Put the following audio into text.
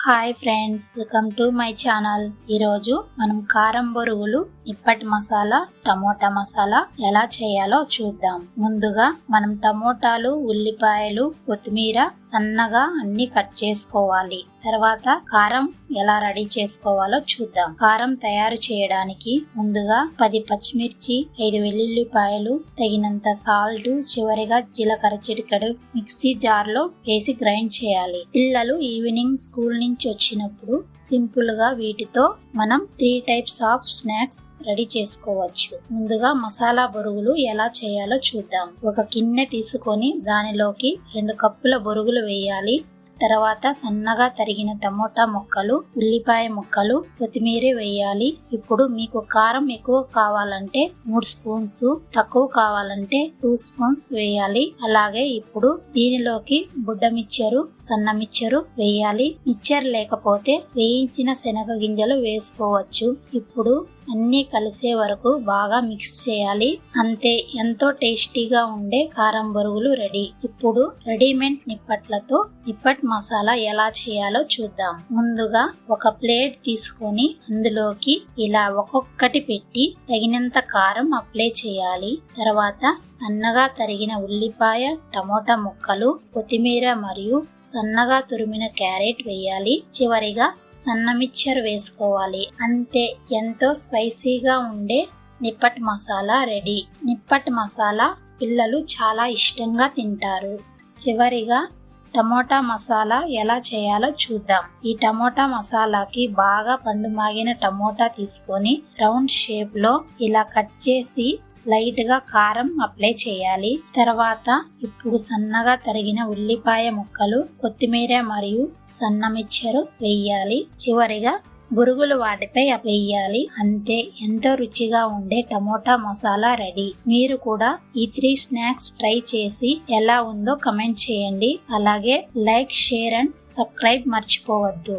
Hi friends, welcome to my channel. ఈరోజు మనం కారం బొరుగులు, నిప్పటి మసాలా, టమోటా మసాలా ఎలా చేయాలో చూద్దాం. ముందుగా మనం టమోటాలు, ఉల్లిపాయలు, కొత్తిమీర సన్నగా అన్ని కట్ చేసుకోవాలి. తర్వాత కారం ఎలా రెడీ చేసుకోవాలో చూద్దాం. కారం తయారు చేయడానికి ముందుగా 10 పచ్చిమిర్చి, 5 వెల్లుల్లిపాయలు, తగినంత సాల్ట్, చివరిగా జీలకర్ర చిటికెడు మిక్సీ జార్ లో వేసి గ్రైండ్ చేయాలి. పిల్లలు ఈవినింగ్ స్కూల్ నుంచి వచ్చినప్పుడు సింపుల్ గా వీటితో మనం 3 టైప్స్ ఆఫ్ స్నాక్స్ రెడీ చేసుకోవచ్చు. ముందుగా మసాలా బొరుగులు ఎలా చేయాలో చూద్దాం. ఒక గిన్నె తీసుకొని దానిలోకి 2 కప్పుల బొరుగులు వేయాలి. తర్వాత సన్నగా తరిగిన టమోటా ముక్కలు, ఉల్లిపాయ ముక్కలు, కొత్తిమీర వేయాలి. ఇప్పుడు మీకు కారం ఎక్కువ కావాలంటే 3 స్పూన్స్, తక్కువ కావాలంటే 2 స్పూన్స్ వేయాలి. అలాగే ఇప్పుడు దీనిలోకి బుడ్డ మిక్చరు, సన్న మిక్చరు వేయాలి. మిక్చర్ లేకపోతే వేయించిన శనగ గింజలు వేసుకోవచ్చు. ఇప్పుడు అన్నీ కలిసే వరకు బాగా మిక్స్ చేయాలి. అంతే, ఎంతో టేస్టీగా ఉండే కారం బొరుగులు రెడీ. ఇప్పుడు రెడీమేడ్ నిప్పట్లతో నిప్పటి మసాలా ఎలా చేయాలో చూద్దాం. ముందుగా ఒక ప్లేట్ తీసుకొని అందులోకి ఇలా ఒక్కొక్కటి పెట్టి తగినంత కారం అప్లై చేయాలి. తర్వాత సన్నగా తరిగిన ఉల్లిపాయ, టమోటా ముక్కలు, కొత్తిమీర మరియు సన్నగా తురిమిన క్యారెట్ వేయాలి. చివరిగా సన్న మిక్చర్ వేసుకోవాలి. అంతే, ఎంతో స్పైసీగా ఉండే నిప్పటి మసాలా రెడీ. నిప్పటి మసాలా పిల్లలు చాలా ఇష్టంగా తింటారు. చివరిగా టమోటా మసాలా ఎలా చేయాలో చూద్దాం. ఈ టమోటా మసాలాకి బాగా పండుమాగిన టమోటా తీసుకొని రౌండ్ షేప్ లో ఇలా కట్ చేసి లైట్ గా కారం అప్లై చేయాలి. తర్వాత ఇప్పుడు సన్నగా తరిగిన ఉల్లిపాయ ముక్కలు, కొత్తిమీర మరియు సన్న మిక్చరు వేయాలి. చివరిగా బొరుగులు వాటిపై వేయాలి. అంతే, ఎంతో రుచిగా ఉండే టమోటా మసాలా రెడీ. మీరు కూడా ఈ 3 స్నాక్స్ ట్రై చేసి ఎలా ఉందో కమెంట్ చేయండి. అలాగే లైక్, షేర్ అండ్ సబ్స్క్రైబ్ మర్చిపోవద్దు.